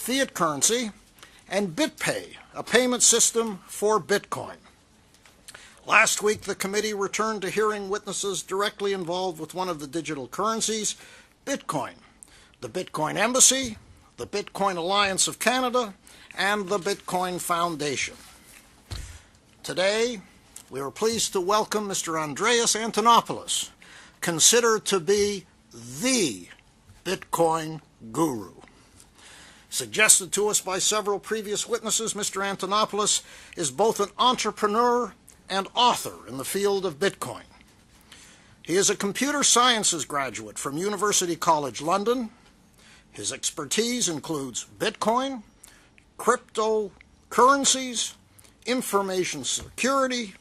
fiat currency, and BitPay, a payment system for Bitcoin. Last week, the committee returned to hearing witnesses directly involved with one of the digital currencies, Bitcoin, the Bitcoin Embassy, the Bitcoin Alliance of Canada, and the Bitcoin Foundation. Today, we are pleased to welcome Mr. Andreas Antonopoulos, considered to be the Bitcoin guru. Suggested to us by several previous witnesses, Mr. Antonopoulos is both an entrepreneur and author in the field of Bitcoin. He is a computer sciences graduate from University College London. His expertise includes Bitcoin, cryptocurrencies, information security,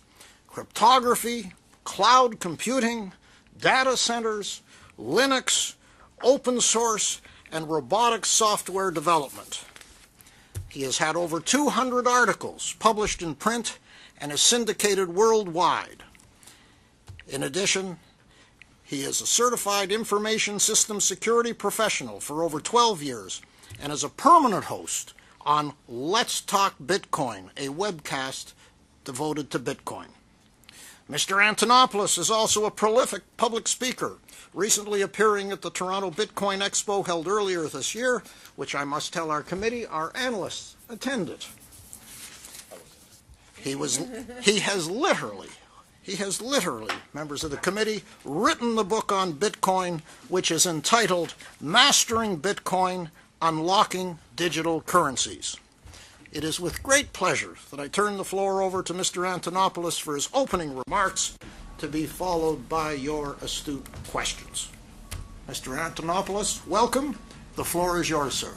cryptography, cloud computing, data centers, Linux, open source, and robotic software development. He has had over 200 articles published in print and is syndicated worldwide. In addition, he is a certified information system security professional for over 12 years and is a permanent host on Let's Talk Bitcoin, a webcast devoted to Bitcoin. Mr. Antonopoulos is also a prolific public speaker, recently appearing at the Toronto Bitcoin Expo held earlier this year, which I must tell our committee, our analysts attended. He has literally, members of the committee, written the book on Bitcoin, which is entitled Mastering Bitcoin, Unlocking Digital Currencies. It is with great pleasure that I turn the floor over to Mr. Antonopoulos for his opening remarks, to be followed by your astute questions. Mr. Antonopoulos, welcome. The floor is yours, sir.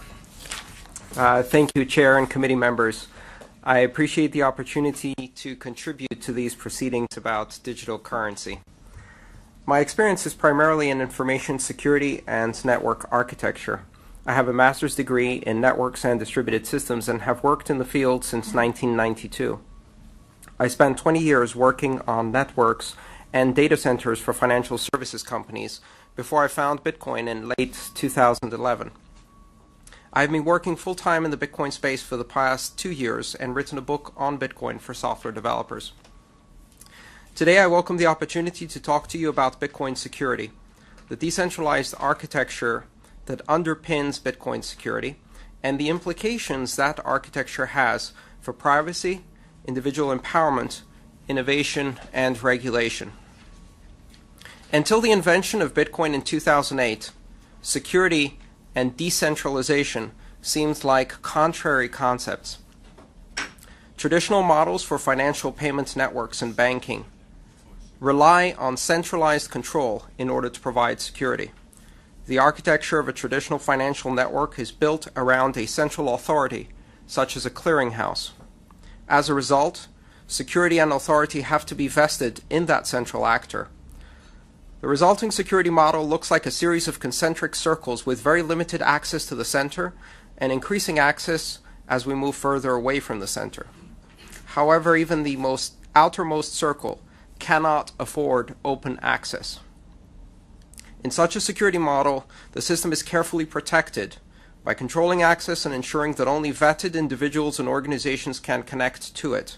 Thank you, Chair and committee members. I appreciate the opportunity to contribute to these proceedings about digital currency. My experience is primarily in information security and network architecture. I have a master's degree in networks and distributed systems and have worked in the field since 1992. I spent 20 years working on networks and data centers for financial services companies before I found Bitcoin in late 2011. I've been working full-time in the Bitcoin space for the past 2 years and written a book on Bitcoin for software developers. Today I welcome the opportunity to talk to you about Bitcoin security, the decentralized architecture that underpins Bitcoin security, and the implications that architecture has for privacy, individual empowerment, innovation, and regulation. Until the invention of Bitcoin in 2008, security and decentralization seemed like contrary concepts. Traditional models for financial payment networks and banking rely on centralized control in order to provide security. The architecture of a traditional financial network is built around a central authority, such as a clearinghouse. As a result, security and authority have to be vested in that central actor. The resulting security model looks like a series of concentric circles with very limited access to the center and increasing access as we move further away from the center. However, even the outermost circle cannot afford open access. In such a security model, the system is carefully protected by controlling access and ensuring that only vetted individuals and organizations can connect to it.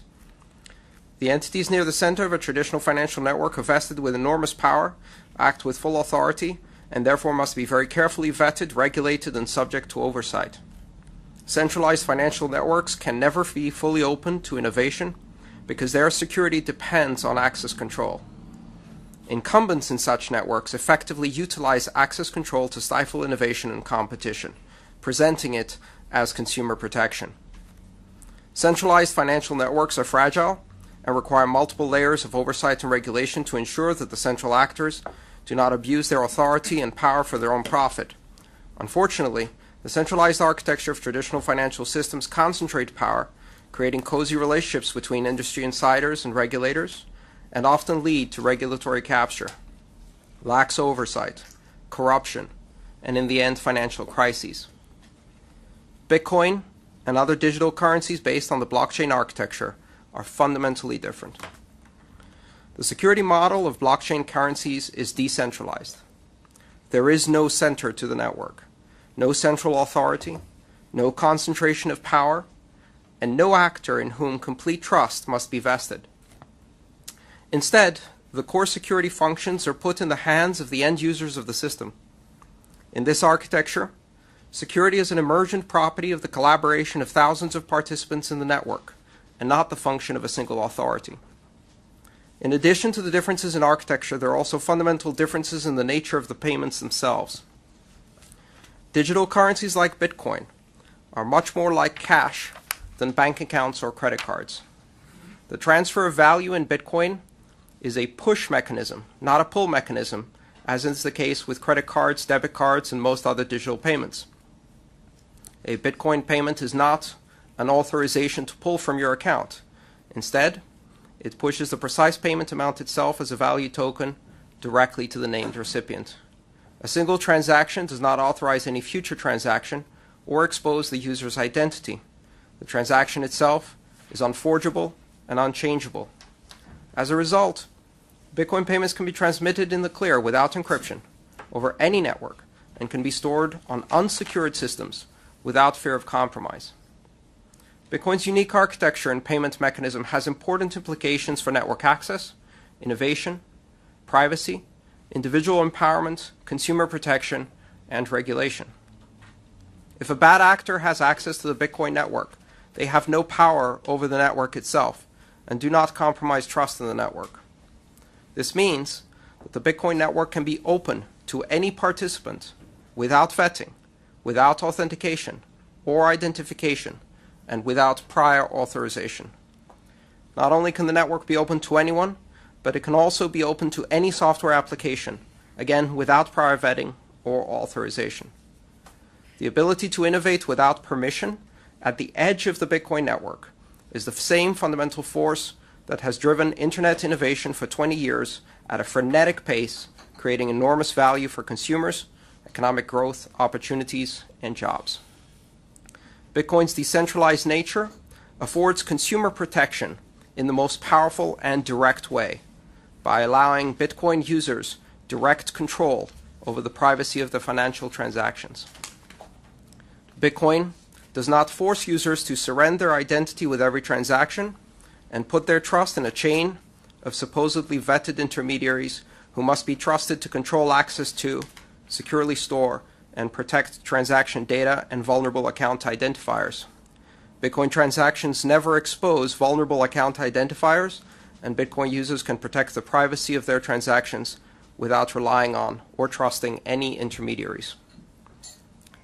The entities near the center of a traditional financial network are vested with enormous power, act with full authority, and therefore must be very carefully vetted, regulated, and subject to oversight. Centralized financial networks can never be fully open to innovation because their security depends on access control. Incumbents in such networks effectively utilize access control to stifle innovation and competition, presenting it as consumer protection. Centralized financial networks are fragile and require multiple layers of oversight and regulation to ensure that the central actors do not abuse their authority and power for their own profit. Unfortunately, the centralized architecture of traditional financial systems concentrate power, creating cozy relationships between industry insiders and regulators, and often lead to regulatory capture, lax oversight, corruption, and in the end, financial crises. Bitcoin and other digital currencies based on the blockchain architecture are fundamentally different. The security model of blockchain currencies is decentralized. There is no center to the network, no central authority, no concentration of power, and no actor in whom complete trust must be vested. Instead, the core security functions are put in the hands of the end users of the system. In this architecture, security is an emergent property of the collaboration of thousands of participants in the network, and not the function of a single authority. In addition to the differences in architecture, there are also fundamental differences in the nature of the payments themselves. Digital currencies like Bitcoin are much more like cash than bank accounts or credit cards. The transfer of value in Bitcoin is a push mechanism, not a pull mechanism, as is the case with credit cards, debit cards, and most other digital payments. A Bitcoin payment is not an authorization to pull from your account. Instead, it pushes the precise payment amount itself as a value token directly to the named recipient. A single transaction does not authorize any future transaction or expose the user's identity. The transaction itself is unforgeable and unchangeable. As a result, Bitcoin payments can be transmitted in the clear without encryption over any network and can be stored on unsecured systems without fear of compromise. Bitcoin's unique architecture and payment mechanism has important implications for network access, innovation, privacy, individual empowerment, consumer protection, and regulation. If a bad actor has access to the Bitcoin network, they have no power over the network itself and do not compromise trust in the network. This means that the Bitcoin network can be open to any participant without vetting, without authentication or identification, and without prior authorization. Not only can the network be open to anyone, but it can also be open to any software application, again without prior vetting or authorization. The ability to innovate without permission at the edge of the Bitcoin network is the same fundamental force that has driven internet innovation for 20 years at a frenetic pace, creating enormous value for consumers, economic growth, opportunities, and jobs. Bitcoin's decentralized nature affords consumer protection in the most powerful and direct way by allowing Bitcoin users direct control over the privacy of their financial transactions. Bitcoin does not force users to surrender their identity with every transaction and put their trust in a chain of supposedly vetted intermediaries who must be trusted to control access to, securely store, and protect transaction data and vulnerable account identifiers. Bitcoin transactions never expose vulnerable account identifiers, and Bitcoin users can protect the privacy of their transactions without relying on or trusting any intermediaries.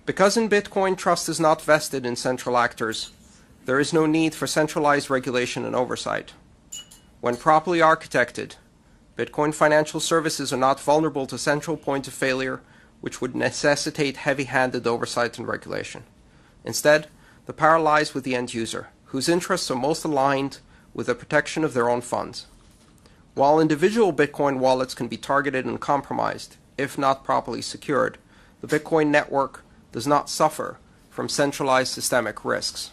Because in Bitcoin trust is not vested in central actors, there is no need for centralized regulation and oversight. When properly architected, Bitcoin financial services are not vulnerable to central point of failure, which would necessitate heavy-handed oversight and regulation. Instead, the power lies with the end user, whose interests are most aligned with the protection of their own funds. While individual Bitcoin wallets can be targeted and compromised, if not properly secured, the Bitcoin network does not suffer from centralized systemic risks.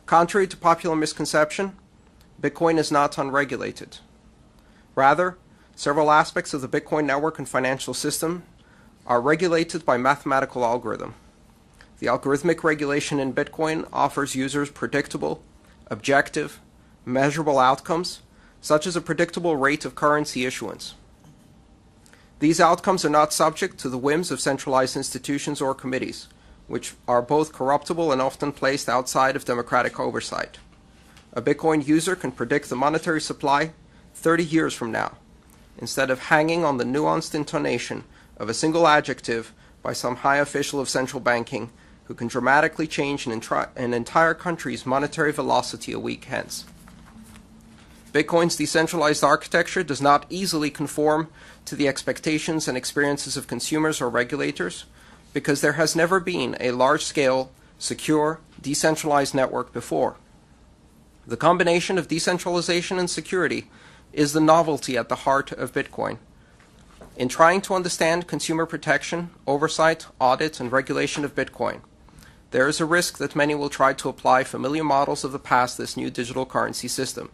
Contrary to popular misconception, Bitcoin is not unregulated. Rather, several aspects of the Bitcoin network and financial system are regulated by mathematical algorithm. The algorithmic regulation in Bitcoin offers users predictable, objective, measurable outcomes, such as a predictable rate of currency issuance. These outcomes are not subject to the whims of centralized institutions or committees, which are both corruptible and often placed outside of democratic oversight. A Bitcoin user can predict the monetary supply 30 years from now, instead of hanging on the nuanced intonation of a single adjective by some high official of central banking who can dramatically change an entire country's monetary velocity a week hence. Bitcoin's decentralized architecture does not easily conform to the expectations and experiences of consumers or regulators because there has never been a large-scale, secure, decentralized network before. The combination of decentralization and security is the novelty at the heart of Bitcoin. In trying to understand consumer protection, oversight, audit, and regulation of Bitcoin, there is a risk that many will try to apply familiar models of the past to this new digital currency system.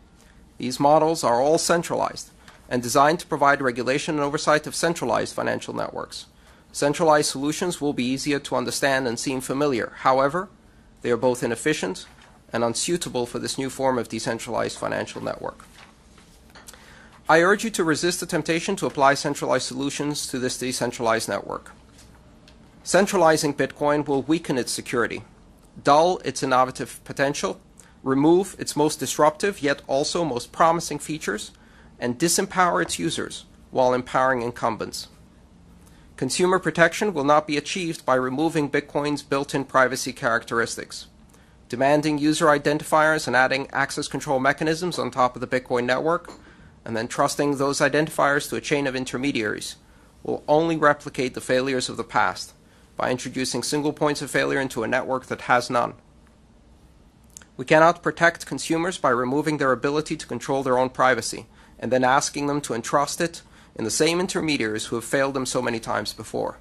These models are all centralized and designed to provide regulation and oversight of centralized financial networks. Centralized solutions will be easier to understand and seem familiar. However, they are both inefficient and unsuitable for this new form of decentralized financial network. I urge you to resist the temptation to apply centralized solutions to this decentralized network. Centralizing Bitcoin will weaken its security, dull its innovative potential, remove its most disruptive yet also most promising features, and disempower its users while empowering incumbents. Consumer protection will not be achieved by removing Bitcoin's built-in privacy characteristics. Demanding user identifiers and adding access control mechanisms on top of the Bitcoin network, and then trusting those identifiers to a chain of intermediaries, will only replicate the failures of the past by introducing single points of failure into a network that has none. We cannot protect consumers by removing their ability to control their own privacy and then asking them to entrust it in the same intermediaries who have failed them so many times before.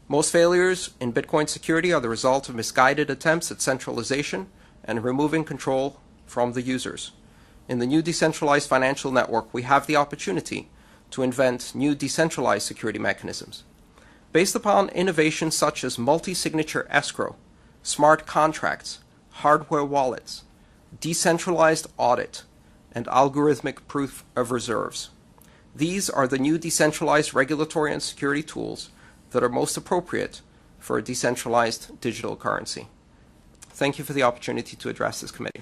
Most failures in Bitcoin security are the result of misguided attempts at centralization and removing control from the users. In the new decentralized financial network, we have the opportunity to invent new decentralized security mechanisms. Based upon innovations such as multi-signature escrow, smart contracts, hardware wallets, decentralized audit, and algorithmic proof of reserves. These are the new decentralized regulatory and security tools that are most appropriate for a decentralized digital currency. Thank you for the opportunity to address this committee.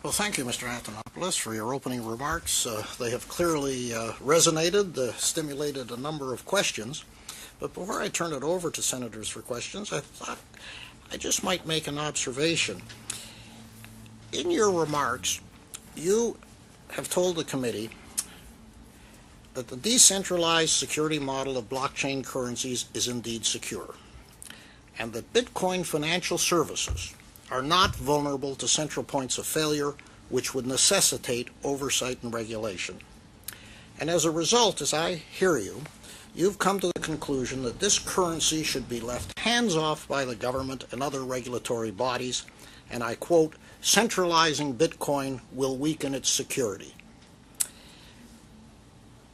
Well, thank you, Mr. Antonopoulos, for your opening remarks. They have clearly resonated, stimulated a number of questions. But before I turn it over to senators for questions, I thought I just might make an observation. In your remarks, you have told the committee that the decentralized security model of blockchain currencies is indeed secure, and that Bitcoin financial services are not vulnerable to central points of failure which would necessitate oversight and regulation. And as a result, as I hear you, you've come to the conclusion that this currency should be left hands-off by the government and other regulatory bodies, and I quote, "Centralizing Bitcoin will weaken its security."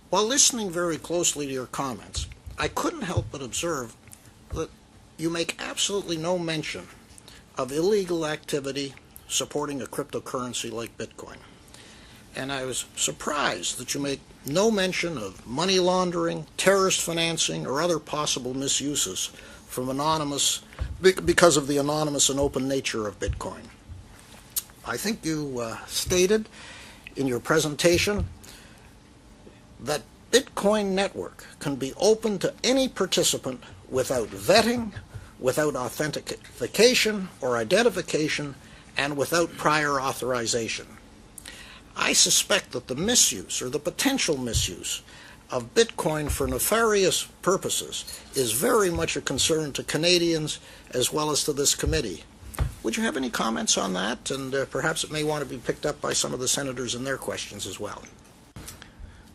While listening very closely to your comments, I couldn't help but observe that you make absolutely no mention of illegal activity supporting a cryptocurrency like Bitcoin. And I was surprised that you make no mention of money laundering, terrorist financing, or other possible misuses from because of the anonymous and open nature of Bitcoin. I think you stated in your presentation that Bitcoin network can be open to any participant without vetting, without authentication or identification, and without prior authorization. I suspect that the misuse or the potential misuse of Bitcoin for nefarious purposes is very much a concern to Canadians as well as to this committee. Would you have any comments on that? And perhaps it may want to be picked up by some of the senators in their questions as well.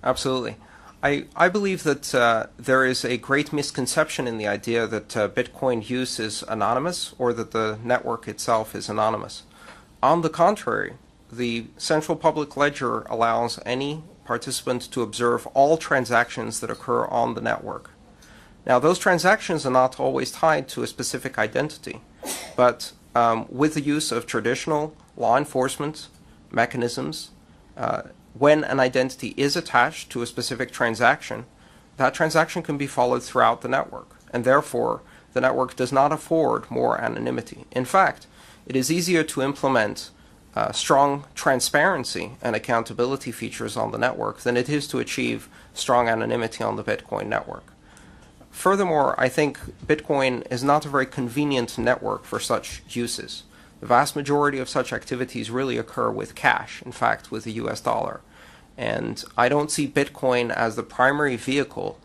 Absolutely. I believe that there is a great misconception in the idea that Bitcoin use is anonymous or that the network itself is anonymous. On the contrary, the central public ledger allows any participant to observe all transactions that occur on the network. Now, those transactions are not always tied to a specific identity, but with the use of traditional law enforcement mechanisms, when an identity is attached to a specific transaction, that transaction can be followed throughout the network, and therefore the network does not afford more anonymity. In fact, it is easier to implement strong transparency and accountability features on the network than it is to achieve strong anonymity on the Bitcoin network. Furthermore, I think Bitcoin is not a very convenient network for such uses. The vast majority of such activities really occur with cash, in fact, with the US dollar. And I don't see Bitcoin as the primary vehicle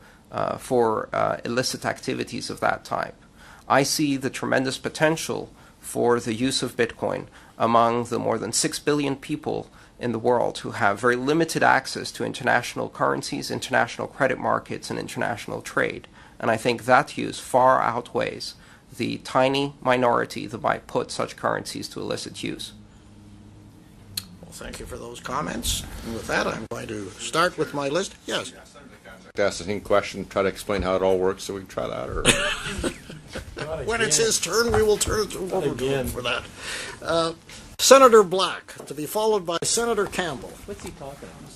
for illicit activities of that type. I see the tremendous potential for the use of Bitcoin among the more than 6 billion people in the world who have very limited access to international currencies, international credit markets, and international trade. And I think that use far outweighs the tiny minority that might put such currencies to illicit use. Well, thank you for those comments. And with that, I'm going to start with my list. Yes. to ask the same question, try to explain how it all works, so we can try that? Or When it's his turn, we will turn it over to him for that. Senator Black, to be followed by Senator Campbell. What's he talking about?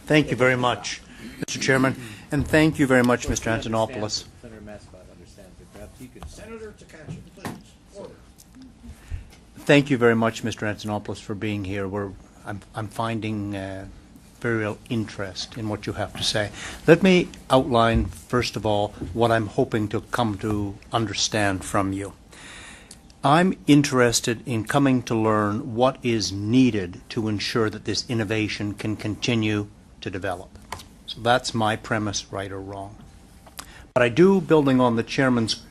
Thank you very much, Mr. Chairman, and thank you very much, Mr. Antonopoulos. Senator Mascott understands it. Perhaps you could. Senator Takacsik, please. Order. Thank you very much, Mr. Antonopoulos, for being here. I'm finding very real interest in what you have to say. Let me outline, first of all, what I'm hoping to come to understand from you. I'm interested in coming to learn what is needed to ensure that this innovation can continue to develop. So that's my premise, right or wrong. But I do, building on the Chairman's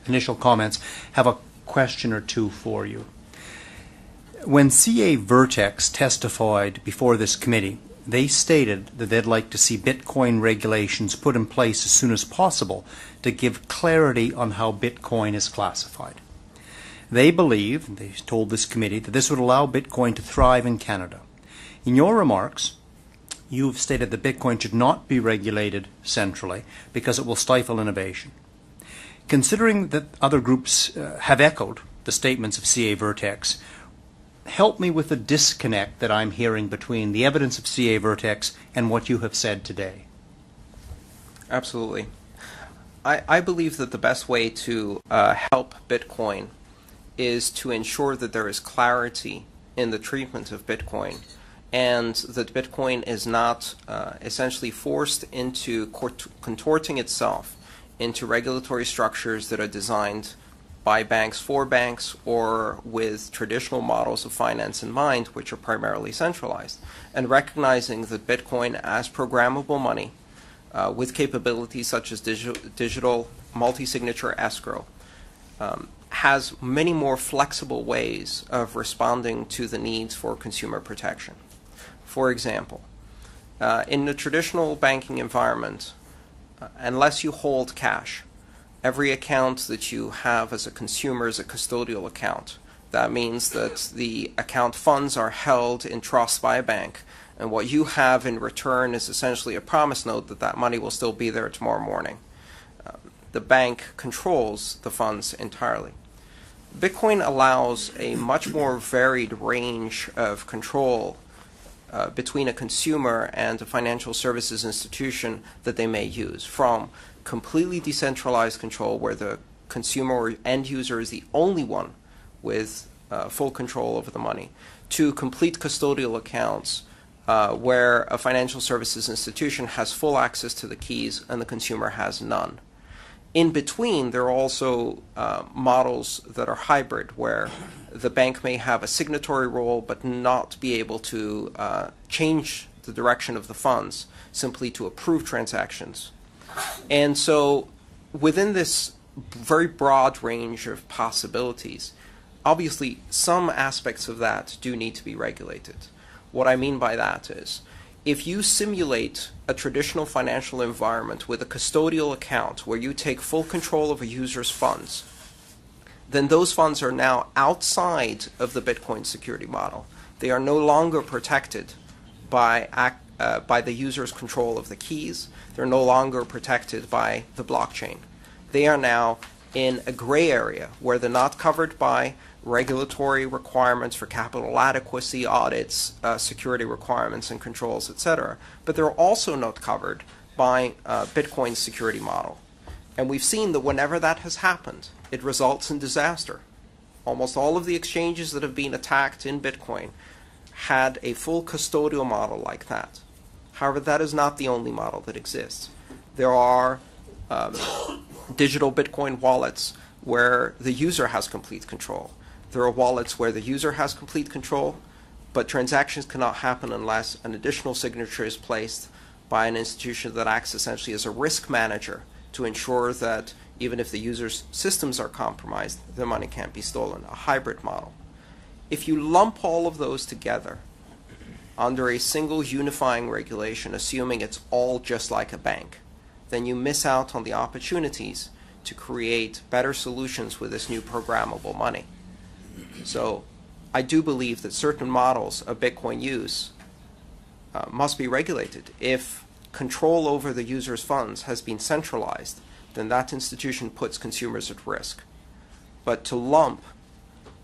initial comments, have a question or two for you. When CA Vertex testified before this committee, they stated that they'd like to see Bitcoin regulations put in place as soon as possible to give clarity on how Bitcoin is classified. They believe, they told this committee, that this would allow Bitcoin to thrive in Canada. In your remarks, you've stated that Bitcoin should not be regulated centrally because it will stifle innovation. Considering that other groups have echoed the statements of CA Vertex, help me with the disconnect that I'm hearing between the evidence of CA Vertex and what you have said today. Absolutely. I believe that the best way to help Bitcoin is to ensure that there is clarity in the treatment of Bitcoin, and that Bitcoin is not essentially forced into contorting itself into regulatory structures that are designed by banks for banks or with traditional models of finance in mind, which are primarily centralized, and recognizing that Bitcoin as programmable money with capabilities such as digital multi-signature escrow has many more flexible ways of responding to the needs for consumer protection. For example, in the traditional banking environment, unless you hold cash, every account that you have as a consumer is a custodial account. That means that the account funds are held in trust by a bank, and what you have in return is essentially a promise note that that money will still be there tomorrow morning. The bank controls the funds entirely. Bitcoin allows a much more varied range of control between a consumer and a financial services institution that they may use, from completely decentralized control where the consumer or end user is the only one with full control over the money, to complete custodial accounts where a financial services institution has full access to the keys and the consumer has none. In between, there are also models that are hybrid, where the bank may have a signatory role but not be able to change the direction of the funds, simply to approve transactions. And so within this very broad range of possibilities, obviously some aspects of that do need to be regulated. What I mean by that is, if you simulate a traditional financial environment with a custodial account where you take full control of a user's funds, then those funds are now outside of the Bitcoin security model. They are no longer protected by the user's control of the keys. They're no longer protected by the blockchain. They are now in a gray area where they're not covered by regulatory requirements for capital adequacy audits, security requirements and controls, etc. But they're also not covered by Bitcoin's security model. And we've seen that whenever that has happened, it results in disaster. Almost all of the exchanges that have been attacked in Bitcoin had a full custodial model like that. However, that is not the only model that exists. There are digital Bitcoin wallets where the user has complete control. There are wallets where the user has complete control, but transactions cannot happen unless an additional signature is placed by an institution that acts essentially as a risk manager to ensure that even if the user's systems are compromised, their money can't be stolen, a hybrid model. If you lump all of those together under a single unifying regulation, assuming it's all just like a bank, then you miss out on the opportunities to create better solutions with this new programmable money. So I do believe that certain models of Bitcoin use must be regulated. If control over the user's funds has been centralized, then that institution puts consumers at risk. But to lump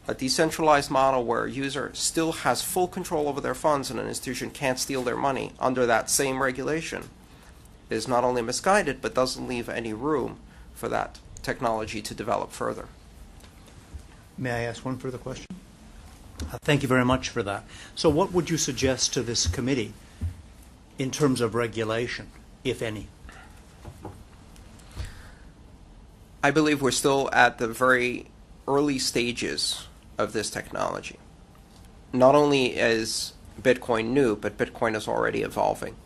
a decentralized model where a user still has full control over their funds and an institution can't steal their money under that same regulation is not only misguided, but doesn't leave any room for that technology to develop further. May I ask one further question? Thank you very much for that. So what would you suggest to this committee in terms of regulation, if any? I believe we're still at the very early stages of this technology. Not only is Bitcoin new, but Bitcoin is already evolving.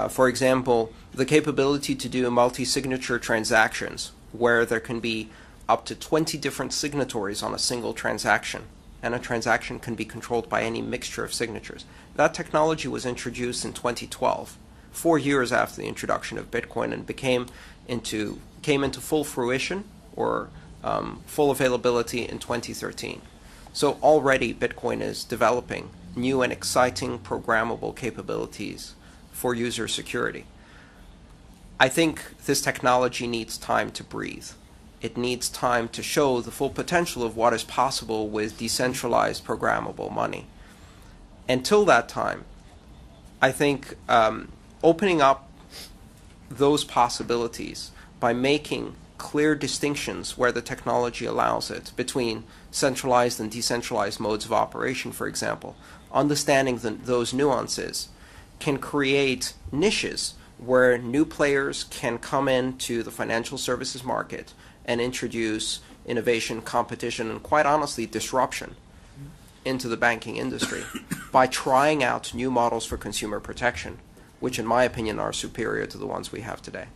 For example, the capability to do multi-signature transactions where there can be up to 20 different signatories on a single transaction, and a transaction can be controlled by any mixture of signatures. That technology was introduced in 2012, 4 years after the introduction of Bitcoin, and came into full fruition or full availability in 2013. So already Bitcoin is developing new and exciting programmable capabilities for user security. I think this technology needs time to breathe. It needs time to show the full potential of what is possible with decentralized programmable money. Until that time, I think opening up those possibilities by making clear distinctions where the technology allows it between centralized and decentralized modes of operation, for example, understanding those nuances can create niches where new players can come into the financial services market and introduce innovation, competition, and quite honestly, disruption into the banking industry by trying out new models for consumer protection, which in my opinion are superior to the ones we have today.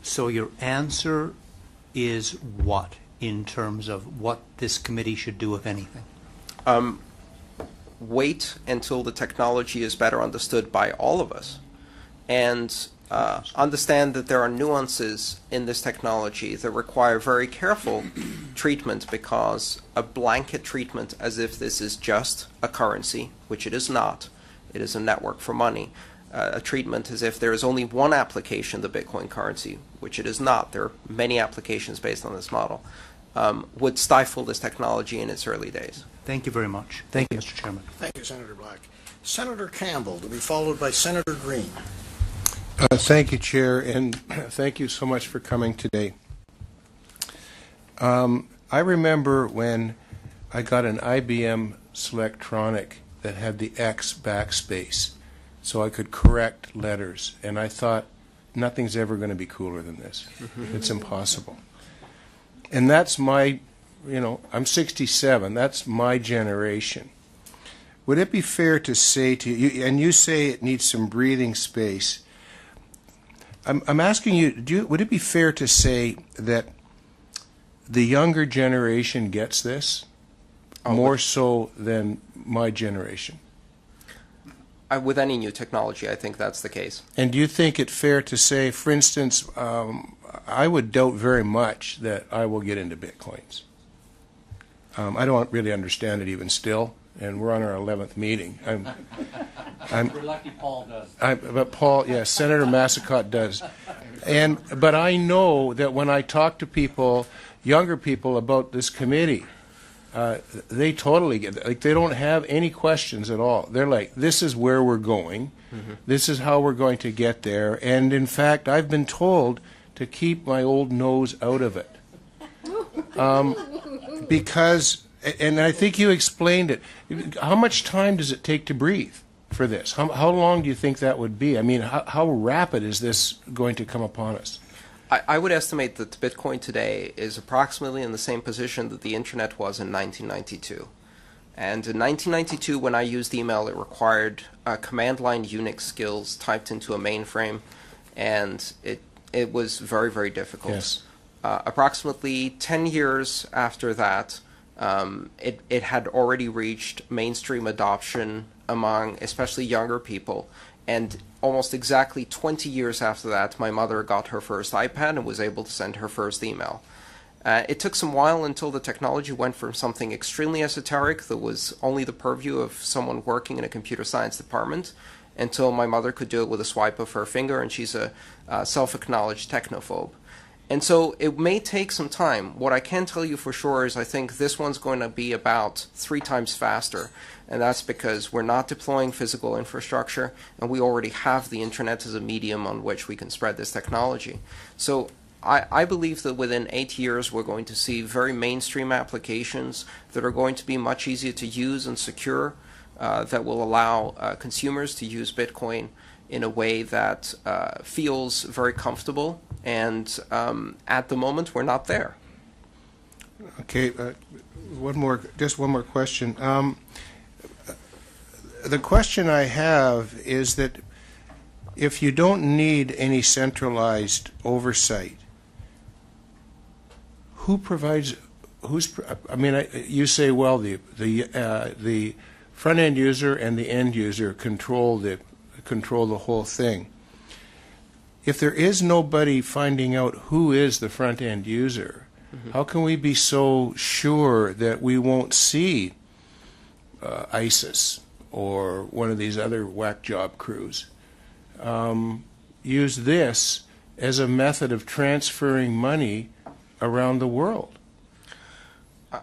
So your answer is what in terms of what this committee should do, if anything? Wait until the technology is better understood by all of us, and understand that there are nuances in this technology that require very careful treatment, because a blanket treatment as if this is just a currency, which it is not, it is a network for money, a treatment as if there is only one application, the Bitcoin currency, which it is not, there are many applications based on this model, would stifle this technology in its early days. Thank you very much. Thank you, Mr. Chairman. Thank you, Senator Black. Senator Campbell, to be followed by Senator Green. Thank you, Chair, and thank you so much for coming today. I remember when I got an IBM Selectronic that had the X backspace, so I could correct letters, and I thought, nothing's ever going to be cooler than this. It's impossible. And that's my, I'm 67, that's my generation. Would it be fair to say to you, and you say it needs some breathing space, I'm asking you, would it be fair to say that the younger generation gets this more so than my generation? With any new technology, I think that's the case. And do you think it fair to say, for instance, I would doubt very much that I will get into Bitcoins. I don't really understand it even still, and we're on our 11th meeting. We're lucky Paul does. But Paul, yes, Senator Massicott does. But I know that when I talk to people, younger people, about this committee, they totally get it. Like, they don't have any questions at all. They're like, this is where we're going. This is how we're going to get there. And in fact, I've been told to keep my old nose out of it. Because, and I think you explained it, how much time does it take to breathe for this? How long do you think that would be? I mean, how rapid is this going to come upon us? I would estimate that Bitcoin today is approximately in the same position that the Internet was in 1992. And in 1992, when I used email, it required command line Unix skills typed into a mainframe, and it was very, very difficult. Yes. Approximately 10 years after that, it had already reached mainstream adoption among especially younger people. And almost exactly 20 years after that, my mother got her first iPad and was able to send her first email. It took some while until the technology went from something extremely esoteric that was only the purview of someone working in a computer science department, until my mother could do it with a swipe of her finger, and she's a self-acknowledged technophobe. And so it may take some time. What I can tell you for sure is I think this one's going to be about 3 times faster. And that's because we're not deploying physical infrastructure, and we already have the internet as a medium on which we can spread this technology. So I believe that within 8 years we're going to see very mainstream applications that are going to be much easier to use and secure, that will allow consumers to use Bitcoin in a way that feels very comfortable. And at the moment, we're not there. Okay, just one more question. The question I have is that if you don't need any centralized oversight, who provides? You say, well, the front end user and the end user control the whole thing. If there is nobody finding out who is the front end user, how can we be so sure that we won't see ISIS or one of these other whack job crews use this as a method of transferring money around the world?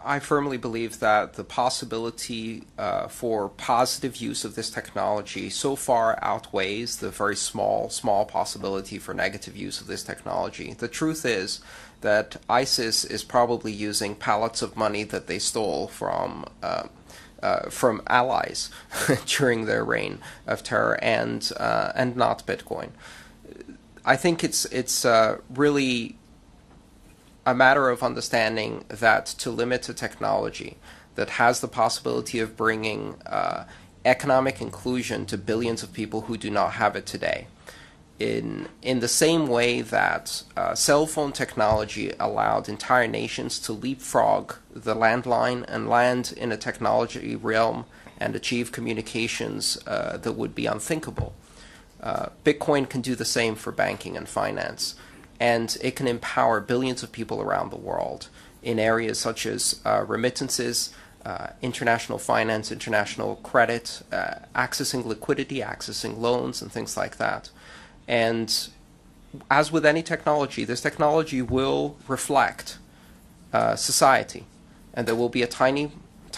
I firmly believe that the possibility for positive use of this technology so far outweighs the very small possibility for negative use of this technology. The truth is that ISIS is probably using pallets of money that they stole from allies during their reign of terror, and not Bitcoin. I think it's really a matter of understanding that to limit a technology that has the possibility of bringing economic inclusion to billions of people who do not have it today, in the same way that cell phone technology allowed entire nations to leapfrog the landline and land in a technology realm and achieve communications that would be unthinkable. Bitcoin can do the same for banking and finance. And it can empower billions of people around the world in areas such as remittances, international finance, international credit, accessing liquidity, accessing loans, and things like that. And as with any technology, this technology will reflect society. And there will be a tiny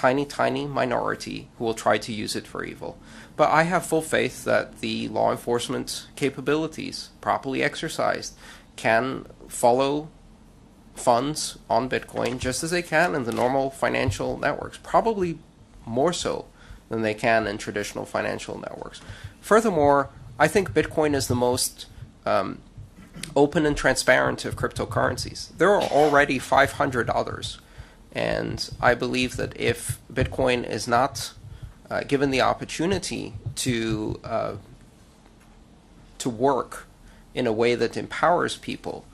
minority who will try to use it for evil. But I have full faith that the law enforcement capabilities, properly exercised, can follow funds on Bitcoin just as they can in the normal financial networks, probably more so than they can in traditional financial networks. Furthermore, I think Bitcoin is the most open and transparent of cryptocurrencies. There are already 500 others, and I believe that if Bitcoin is not given the opportunity to work in a way that empowers people,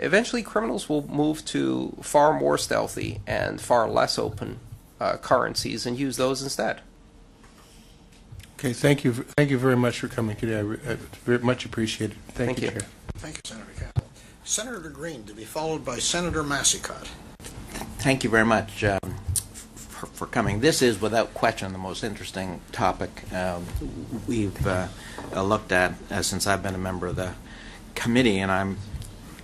eventually criminals will move to far more stealthy and far less open currencies and use those instead. Okay, thank you very much for coming today. I very much appreciate it. Thank you, Chair. Thank you, Senator Campbell. Senator Green, to be followed by Senator Massicott. Thank you very much for coming. This is, without question, the most interesting topic we've looked at since I've been a member of the committee, and I'm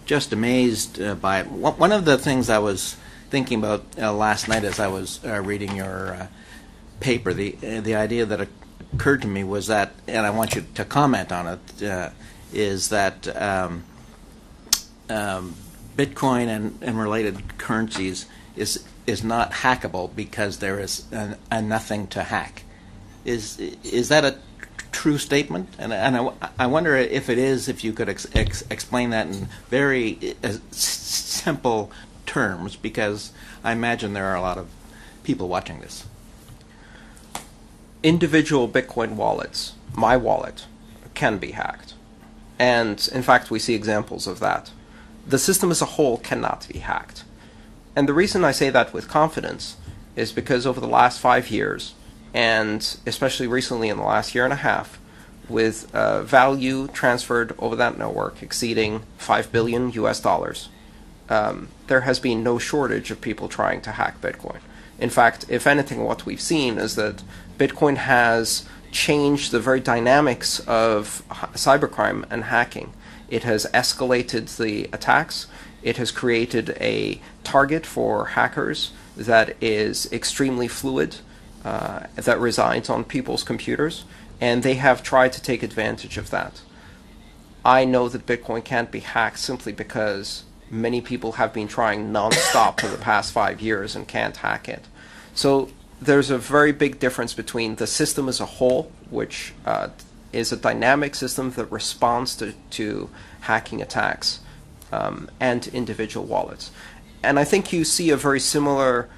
just amazed by it. One of the things I was thinking about last night as I was reading your paper, the idea that occurred to me was that, and I want you to comment on it, is that Bitcoin and related currencies is not hackable because there is a nothing to hack. Is that a true statement? And I wonder if it is, if you could explain that in very simple terms, because I imagine there are a lot of people watching this. Individual Bitcoin wallets, my wallet, can be hacked. And in fact, we see examples of that. The system as a whole cannot be hacked. And the reason I say that with confidence is because over the last 5 years, and especially recently in the last year and a half, with value transferred over that network exceeding $5 billion US, there has been no shortage of people trying to hack Bitcoin. In fact, if anything, what we've seen is that Bitcoin has changed the very dynamics of cybercrime and hacking. It has escalated the attacks. It has created a target for hackers that is extremely fluid, that resides on people's computers, and they have tried to take advantage of that. I know that Bitcoin can't be hacked simply because many people have been trying non-stop for the past 5 years and can't hack it. So there's a very big difference between the system as a whole, which is a dynamic system that responds to hacking attacks, and individual wallets. And I think you see a very similar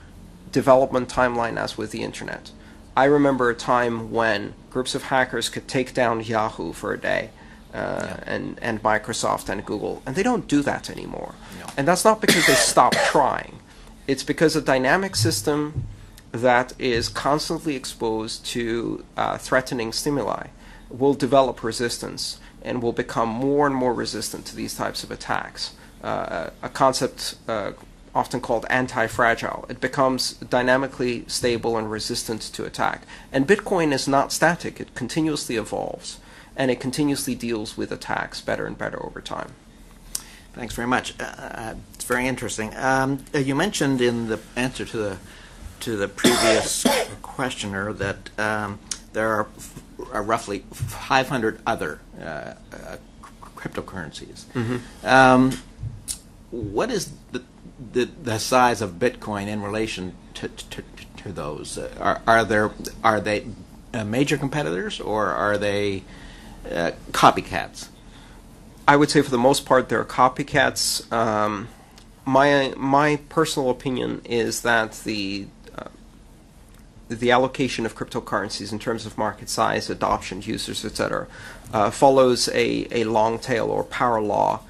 development timeline as with the internet. I remember a time when groups of hackers could take down Yahoo for a day, and Microsoft and Google, and they don't do that anymore. No. And that's not because they stopped trying. It's because a dynamic system that is constantly exposed to threatening stimuli will develop resistance and will become more and more resistant to these types of attacks. A concept often called anti-fragile. It becomes dynamically stable and resistant to attack. And Bitcoin is not static. It continuously evolves, and it continuously deals with attacks better and better over time. Thanks very much. It's very interesting. You mentioned in the answer to the previous questioner that there are roughly 500 other cryptocurrencies. Mm-hmm. What is the size of Bitcoin in relation to those? Are they major competitors, or are they copycats? I would say for the most part they're copycats. My personal opinion is that the allocation of cryptocurrencies in terms of market size, adoption, users, etc., follows a long tail or power law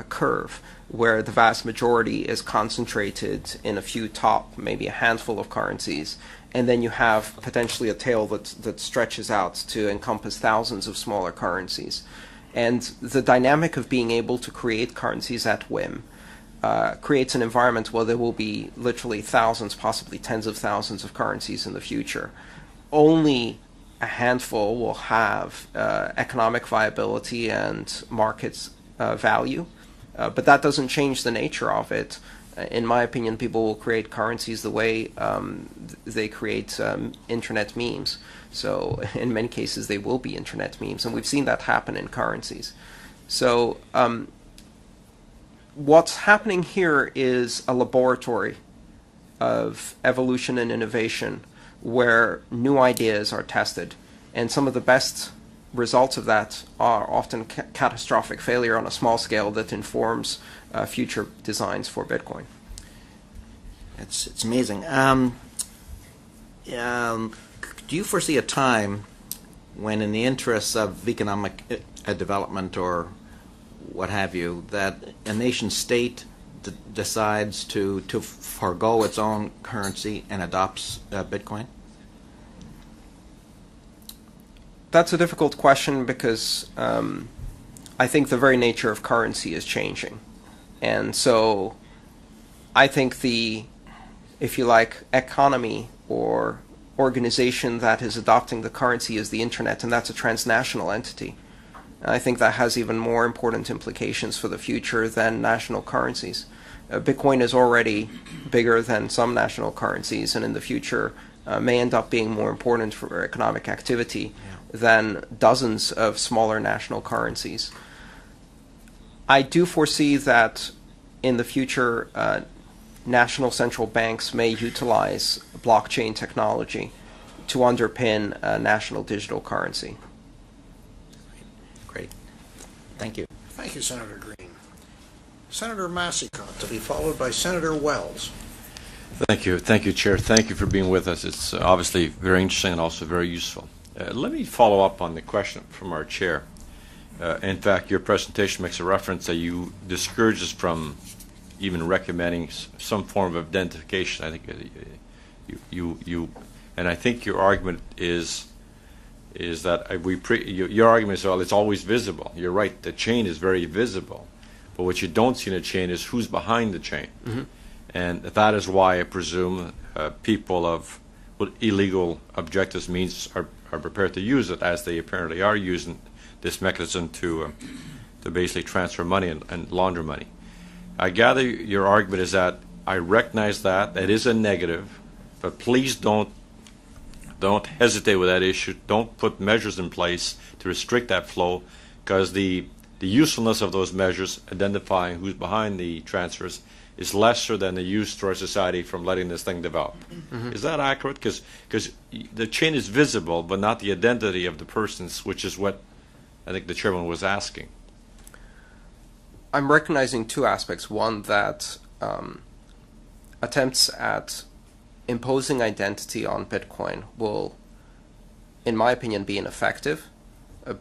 curve, where the vast majority is concentrated in a few top, maybe a handful of currencies, and then you have potentially a tail that stretches out to encompass thousands of smaller currencies. And the dynamic of being able to create currencies at whim creates an environment where there will be literally thousands, possibly tens of thousands of currencies in the future. Only a handful will have economic viability and market value, but that doesn't change the nature of it. In my opinion, people will create currencies the way they create internet memes. So in many cases, they will be internet memes, and we've seen that happen in currencies. So what's happening here is a laboratory of evolution and innovation where new ideas are tested, and some of the best results of that are often catastrophic failure on a small scale that informs future designs for Bitcoin. It's amazing. Do you foresee a time when, in the interests of economic development or what have you, that a nation state decides to forego its own currency and adopts Bitcoin? That's a difficult question because I think the very nature of currency is changing. And so I think the, if you like, economy or organization that is adopting the currency is the internet, and that's a transnational entity. I think that has even more important implications for the future than national currencies. Bitcoin is already bigger than some national currencies, and in the future may end up being more important for economic activity than dozens of smaller national currencies. I do foresee that in the future national central banks may utilize blockchain technology to underpin a national digital currency. Great. Thank you. Thank you, Senator Green. Senator Massicot, to be followed by Senator Wells. Thank you, Chair. Thank you for being with us. It's obviously very interesting and also very useful. Let me follow up on the question from our Chair. In fact, your presentation makes a reference that you discourage us from even recommending some form of identification. I think and I think your argument is that your argument is, well, it's always visible. You're right, the chain is very visible, But what you don't see in a chain is who's behind the chain. And that is why I presume people of what illegal objectives means are prepared to use it, as they apparently are using this mechanism to basically transfer money and launder money. I gather your argument is that I recognize that is a negative, but please don't hesitate with that issue. Don't put measures in place to restrict that flow, because the usefulness of those measures, identifying who's behind the transfers, is lesser than the use to our society from letting this thing develop. Is that accurate? Because the chain is visible, but not the identity of the persons, which is what I think the chairman was asking. I'm recognizing two aspects. One, that attempts at imposing identity on Bitcoin will, in my opinion, be ineffective,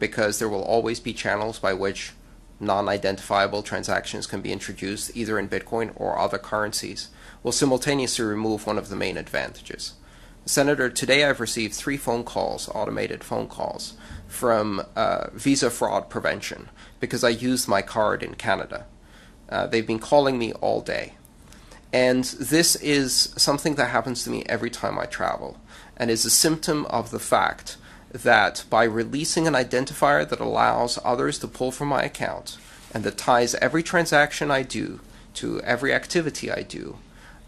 because there will always be channels by which non-identifiable transactions can be introduced, either in Bitcoin or other currencies, will simultaneously remove one of the main advantages. Senator, today I've received 3 phone calls, automated phone calls, from visa fraud prevention, because I used my card in Canada. They've been calling me all day. And this is something that happens to me every time I travel, and is a symptom of the fact that by releasing an identifier that allows others to pull from my account, and that ties every transaction I do to every activity I do,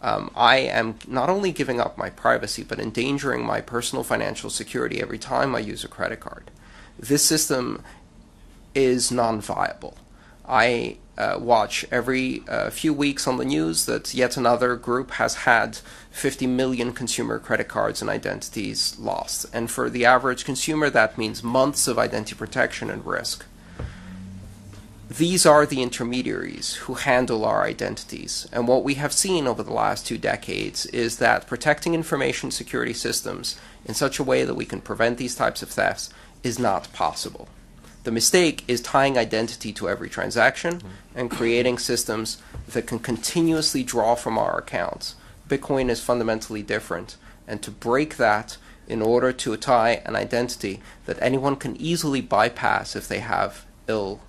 I am not only giving up my privacy, but endangering my personal financial security every time I use a credit card. This system is non-viable. I watch every few weeks on the news that yet another group has had 50 million consumer credit cards and identities lost. And for the average consumer, that means months of identity protection and risk. These are the intermediaries who handle our identities. And what we have seen over the last 2 decades is that protecting information security systems in such a way that we can prevent these types of thefts is not possible. The mistake is tying identity to every transaction and creating systems that can continuously draw from our accounts. Bitcoin is fundamentally different, and to break that in order to tie an identity that anyone can easily bypass if they have ill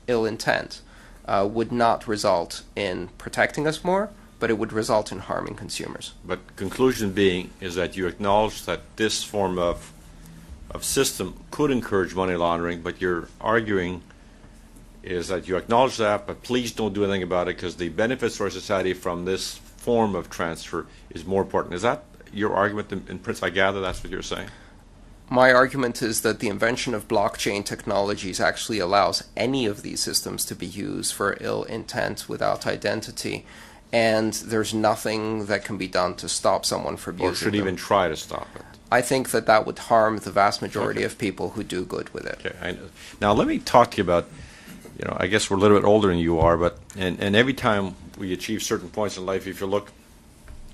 intent would not result in protecting us more, but it would result in harming consumers. But conclusion being is that you acknowledge that this form of system could encourage money laundering, but you're arguing is that you acknowledge that, but please don't do anything about it because the benefits to our society from this form of transfer is more important. Is that your argument in principle? I gather that's what you're saying. My argument is that the invention of blockchain technologies actually allows any of these systems to be used for ill intent without identity, and there's nothing that can be done to stop someone from using Or should them. even try to stop it. I think that would harm the vast majority of people who do good with it. Okay, I know. Now let me talk to you about, I guess we're a little bit older than you are, but and every time we achieve certain points in life, if you look,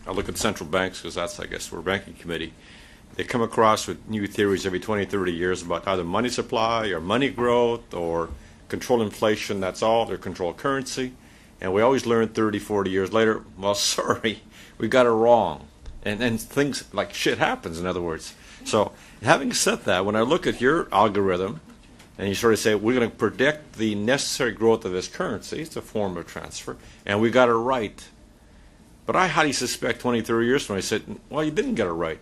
I look at central banks because that's, I guess, we're a banking committee. They come across with new theories every 20, 30 years about either money supply or money growth or control inflation. That's all. They're control currency. And we always learn 30, 40 years later, well, sorry, we got it wrong. And things like shit happens, in other words. So having said that, when I look at your algorithm and you sort of say, we're going to predict the necessary growth of this currency, it's a form of transfer, and we got it right. But I highly suspect 20, 30 years from now, I said, well, you didn't get it right.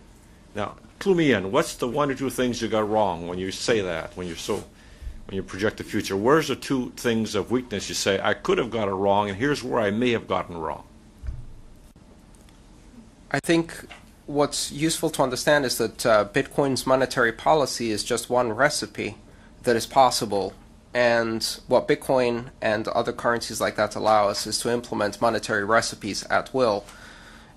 Now, clue me in. What's the 1 or 2 things you got wrong when you say that, when you project the future? Where's the 2 things of weakness you say, I could have got it wrong, and here's where I may have gotten wrong? I think what's useful to understand is that Bitcoin's monetary policy is just one recipe that is possible, and what Bitcoin and other currencies like that allow us is to implement monetary recipes at will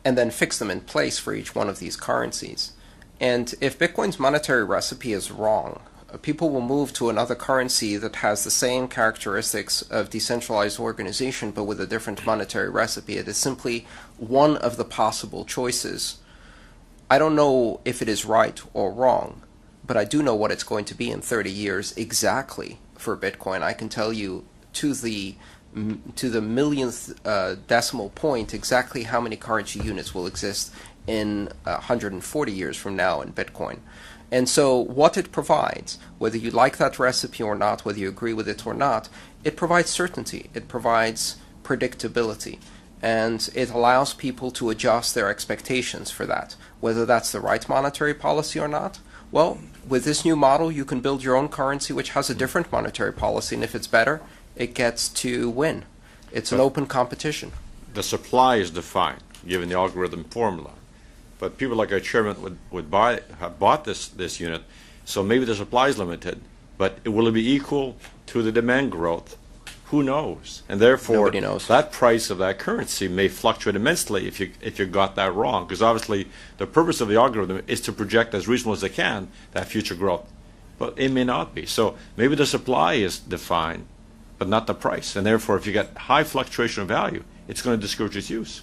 and then fix them in place for each one of these currencies. And if Bitcoin's monetary recipe is wrong, people will move to another currency that has the same characteristics of decentralized organization but with a different monetary recipe. It is simply one of the possible choices. I don't know if it is right or wrong, but I do know what it's going to be in 30 years exactly for Bitcoin. I can tell you to the millionth decimal point exactly how many currency units will exist in 140 years from now in Bitcoin. And so what it provides, whether you like that recipe or not, whether you agree with it or not, it provides certainty, it provides predictability, and it allows people to adjust their expectations for that. Whether that's the right monetary policy or not, well, with this new model, you can build your own currency which has a different monetary policy, and if it's better, it gets to win. It's an open competition. The supply is defined, given the algorithm formula. But people like our chairman have bought this unit, so maybe the supply is limited, but will it be equal to the demand growth? Who knows? And therefore, Nobody knows. That price of that currency may fluctuate immensely if you got that wrong, because obviously the purpose of the algorithm is to project as reasonable as they can that future growth. But it may not be. So maybe the supply is defined, but not the price. And therefore, if you get high fluctuation of value, it's going to discourage its use.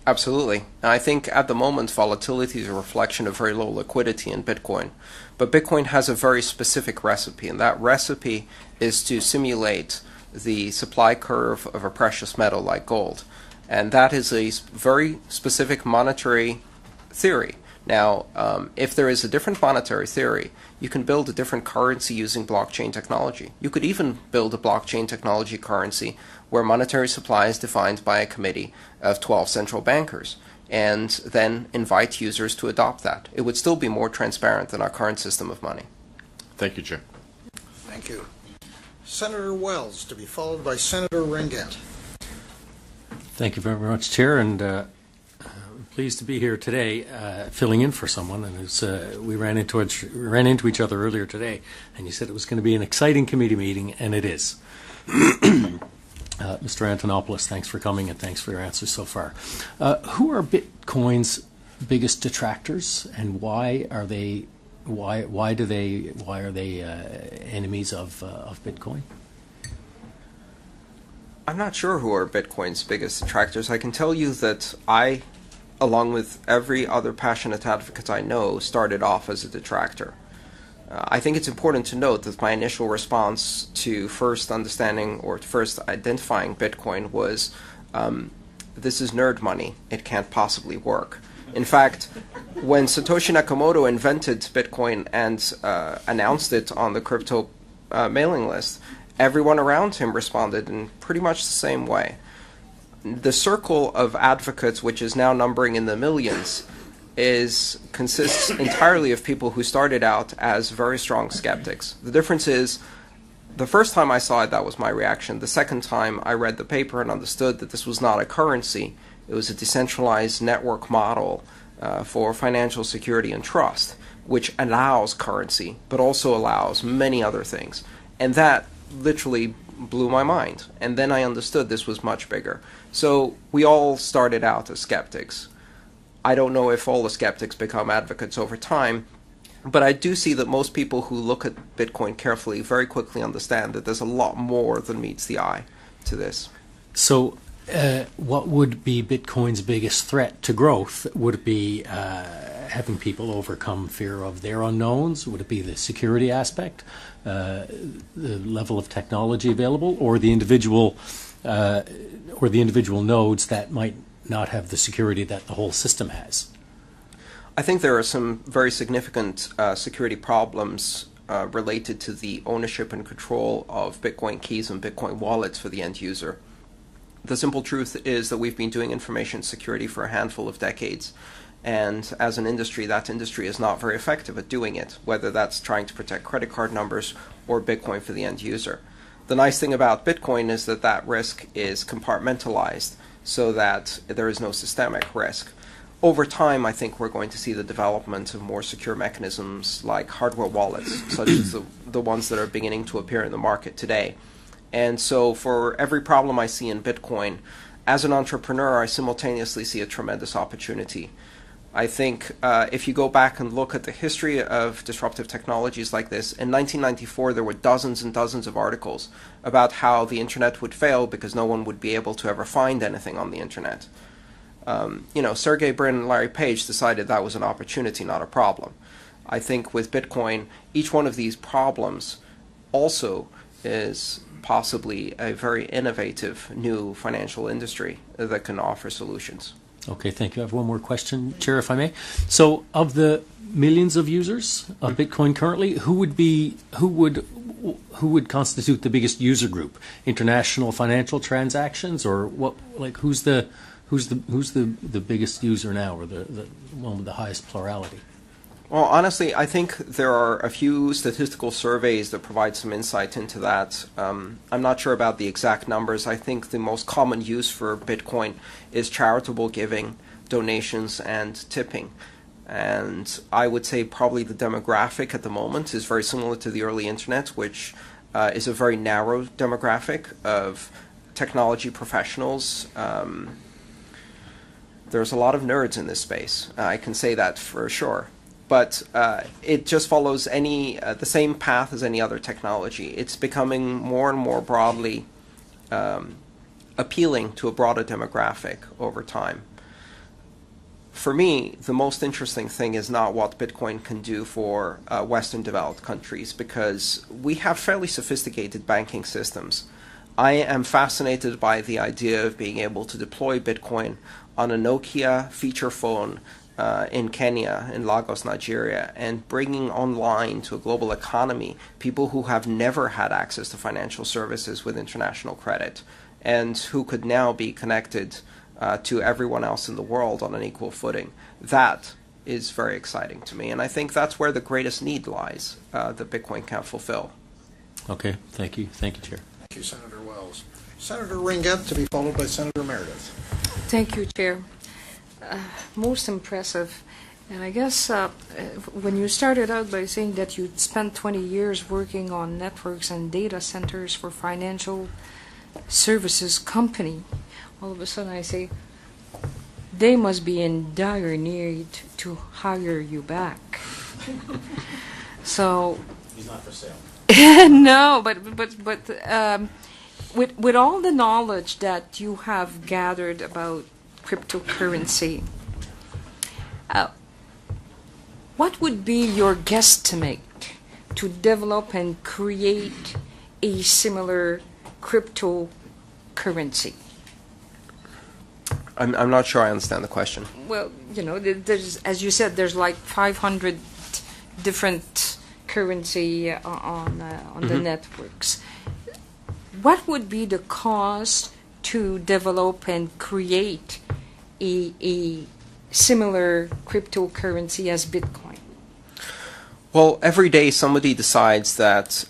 Absolutely. And I think at the moment volatility is a reflection of very low liquidity in Bitcoin. But Bitcoin has a very specific recipe, and that recipe is to simulate the supply curve of a precious metal like gold. And that is a very specific monetary theory. Now, if there is a different monetary theory, you can build a different currency using blockchain technology. You could even build a blockchain technology currency where monetary supply is defined by a committee of 12 central bankers, and then invite users to adopt that. It would still be more transparent than our current system of money. Thank you, Chair. Thank you. Senator Wells, to be followed by Senator Ringett. Thank you very much, Chair, and I'm pleased to be here today, filling in for someone. And we ran into each other earlier today, and you said it was going to be an exciting committee meeting, and it is. Mr. Antonopoulos, thanks for coming, and thanks for your answers so far. Who are Bitcoin's biggest detractors, and why are they enemies of Bitcoin? I'm not sure who are Bitcoin's biggest detractors. I can tell you that I, along with every other passionate advocate I know, started off as a detractor. I think it's important to note that my initial response to first understanding or first identifying Bitcoin was, this is nerd money. It can't possibly work. In fact, when Satoshi Nakamoto invented Bitcoin and announced it on the crypto mailing list, everyone around him responded in pretty much the same way. The circle of advocates, which is now numbering in the millions, consists entirely of people who started out as very strong skeptics. The difference is, the first time I saw it, that was my reaction. The second time I read the paper and understood that this was not a currency, it was a decentralized network model for financial security and trust, which allows currency, but also allows many other things. And that literally blew my mind. And then I understood this was much bigger. So we all started out as skeptics. I don't know if all the skeptics become advocates over time, but I do see that most people who look at Bitcoin carefully very quickly understand that there's a lot more than meets the eye to this. So what would be Bitcoin's biggest threat to growth? Would it be having people overcome fear of their unknowns? Would it be the security aspect, the level of technology available, or the individual nodes that might not have the security that the whole system has? I think there are some very significant security problems related to the ownership and control of Bitcoin keys and Bitcoin wallets for the end user. The simple truth is that we've been doing information security for a handful of decades, and as an industry, that industry is not very effective at doing it, whether that's trying to protect credit card numbers or Bitcoin for the end user. The nice thing about Bitcoin is that that risk is compartmentalized, so that there is no systemic risk. Over time, I think we're going to see the development of more secure mechanisms like hardware wallets, such as the ones that are beginning to appear in the market today. And so for every problem I see in Bitcoin, as an entrepreneur, I simultaneously see a tremendous opportunity. I think if you go back and look at the history of disruptive technologies like this, in 1994 there were dozens and dozens of articles about how the internet would fail because no one would be able to ever find anything on the internet. Sergey Brin and Larry Page decided that was an opportunity, not a problem. I think with Bitcoin, each one of these problems also is possibly a very innovative new financial industry that can offer solutions. Okay, thank you. I have one more question, Chair, if I may. So of the millions of users of Bitcoin currently. Who would constitute the biggest user group? International financial transactions, or what? Like who's the biggest user now, or the one with the highest plurality? Well, honestly, I think there are a few statistical surveys that provide some insight into that. I'm not sure about the exact numbers. I think the most common use for Bitcoin is charitable giving, donations, and tipping. And I would say probably the demographic at the moment is very similar to the early internet, which is a very narrow demographic of technology professionals. There's a lot of nerds in this space. I can say that for sure. But it just follows the same path as any other technology. It's becoming more and more broadly appealing to a broader demographic over time. For me, the most interesting thing is not what Bitcoin can do for Western developed countries, because we have fairly sophisticated banking systems. I am fascinated by the idea of being able to deploy Bitcoin on a Nokia feature phone in Kenya, in Lagos, Nigeria, and bringing online to a global economy people who have never had access to financial services with international credit, and who could now be connected to everyone else in the world on an equal footing. That is very exciting to me, and I think that's where the greatest need lies that Bitcoin can fulfill. Okay, thank you. Thank you, Chair. Thank you, Senator Wells. Senator Ringett, to be followed by Senator Meredith. Thank you, Chair. Most impressive. And I guess when you started out by saying that you'd spent 20 years working on networks and data centers for financial services company, all of a sudden I say, they must be in dire need to hire you back. So He's not for sale. no, but with all the knowledge that you have gathered about cryptocurrency, what would be your guesstimate to develop and create a similar cryptocurrency? I'm not sure I understand the question. Well, there's, as you said, there's like 500 different currency on the networks. What would be the cost to develop and create a similar cryptocurrency as Bitcoin? Well, every day somebody decides that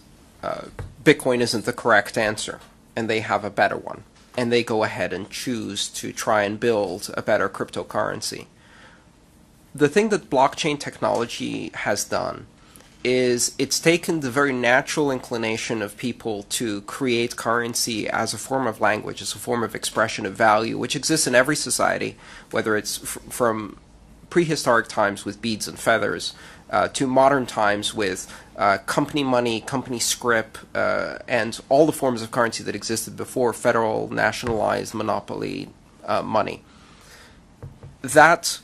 Bitcoin isn't the correct answer, and they have a better one, and they go ahead and choose to try and build a better cryptocurrency. The thing that blockchain technology has done is it's taken the very natural inclination of people to create currency as a form of language, as a form of expression of value, which exists in every society, whether it's from prehistoric times with beads and feathers to modern times with company money, company scrip, and all the forms of currency that existed before federal, nationalized, monopoly money. That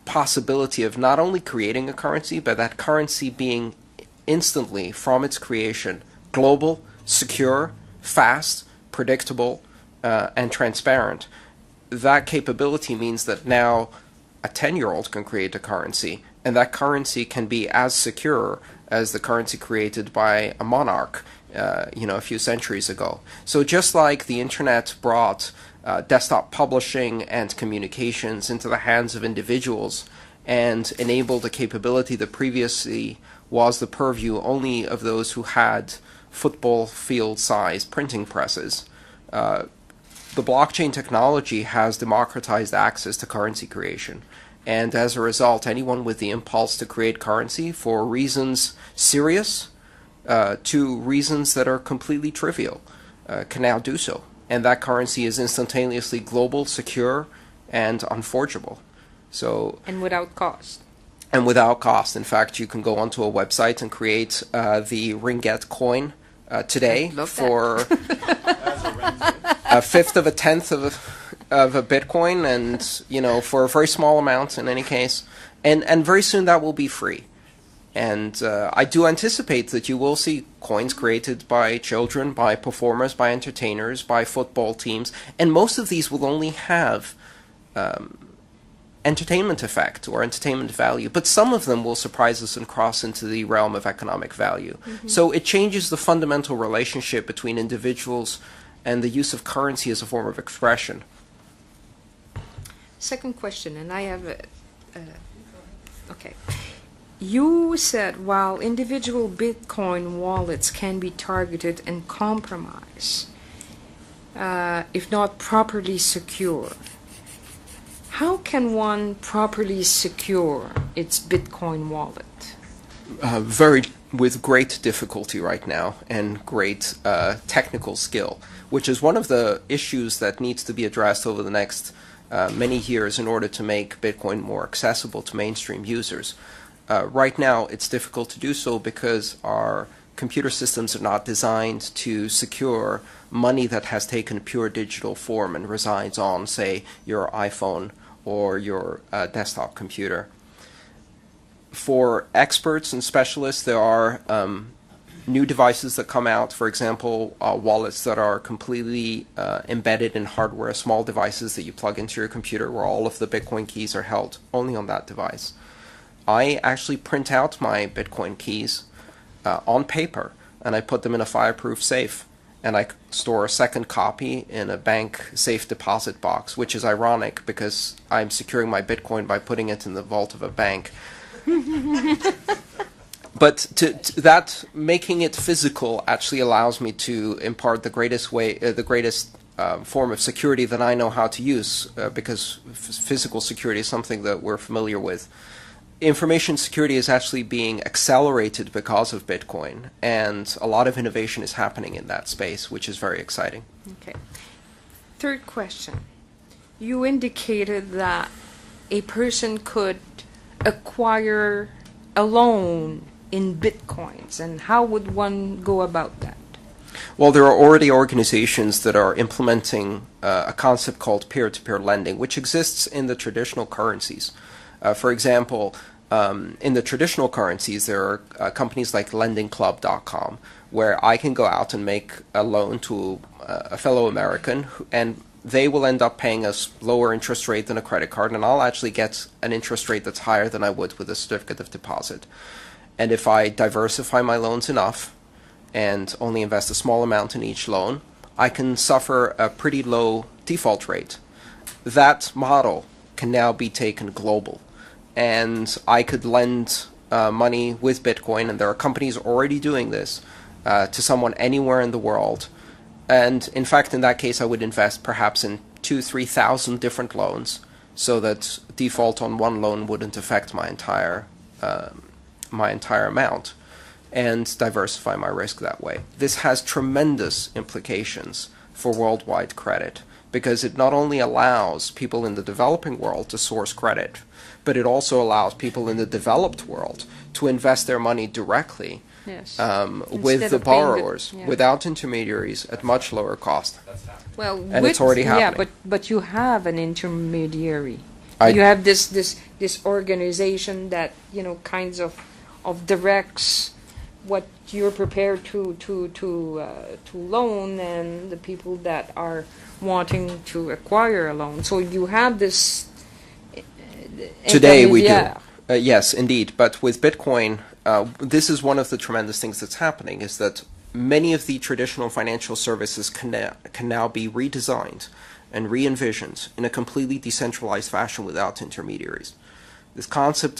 possibility of not only creating a currency, but that currency being instantly, from its creation, global, secure, fast, predictable, and transparent. That capability means that now a 10-year-old can create a currency, and that currency can be as secure as the currency created by a monarch, a few centuries ago. So just like the internet brought desktop publishing and communications into the hands of individuals and enabled a capability that previously was the purview only of those who had football field-sized printing presses, the blockchain technology has democratized access to currency creation. And as a result, anyone with the impulse to create currency for reasons serious to reasons that are completely trivial can now do so. And that currency is instantaneously global, secure, and unforgeable. And without cost. And without cost. In fact, you can go onto a website and create the Ringett coin today for a fifth of a tenth of a Bitcoin, and for a very small amount in any case. And very soon that will be free. And I do anticipate that you will see coins created by children, by performers, by entertainers, by football teams, and most of these will only have entertainment effect or entertainment value, but some of them will surprise us and cross into the realm of economic value. So it changes the fundamental relationship between individuals and the use of currency as a form of expression. Second question, and I have okay. You said while individual Bitcoin wallets can be targeted and compromised, if not properly secure, how can one properly secure its Bitcoin wallet? With great difficulty right now and great technical skill, which is one of the issues that needs to be addressed over the next many years in order to make Bitcoin more accessible to mainstream users. Right now, it's difficult to do so because our computer systems are not designed to secure money that has taken pure digital form and resides on, say, your iPhone or your desktop computer. For experts and specialists, there are new devices that come out, for example, wallets that are completely embedded in hardware, small devices that you plug into your computer where all of the Bitcoin keys are held only on that device. I actually print out my Bitcoin keys on paper, and I put them in a fireproof safe, and I store a second copy in a bank safe deposit box, which is ironic because I'm securing my Bitcoin by putting it in the vault of a bank. But that making it physical actually allows me to impart the greatest form of security that I know how to use, because physical security is something that we're familiar with. Information security is actually being accelerated because of Bitcoin, and a lot of innovation is happening in that space, which is very exciting. Okay. Third question. You indicated that a person could acquire a loan in Bitcoins, and how would one go about that? Well, there are already organizations that are implementing a concept called peer-to-peer lending, which exists in the traditional currencies. For example, in the traditional currencies, there are companies like lendingclub.com, where I can go out and make a loan to a fellow American, and they will end up paying a lower interest rate than a credit card, and I'll actually get an interest rate that's higher than I would with a certificate of deposit. And if I diversify my loans enough and only invest a small amount in each loan, I can suffer a pretty low default rate. That model can now be taken global, and I could lend money with Bitcoin, and there are companies already doing this, to someone anywhere in the world. And in fact, in that case, I would invest perhaps in 2,000-3,000 different loans, so that default on one loan wouldn't affect my entire amount, and diversify my risk that way. This has tremendous implications for worldwide credit, because it not only allows people in the developing world to source credit, but it also allows people in the developed world to invest their money directly. Yes. With the borrowers, without intermediaries, at much lower cost. Well, and it's already happening. Yeah, but you have an intermediary. You have this organization that kinds of directs what you're prepared to loan, and the people that are wanting to acquire a loan. So you have this. Today we do. Yes, indeed. But with Bitcoin, this is one of the tremendous things that's happening, is that many of the traditional financial services can now be redesigned and re-envisioned in a completely decentralized fashion without intermediaries. This concept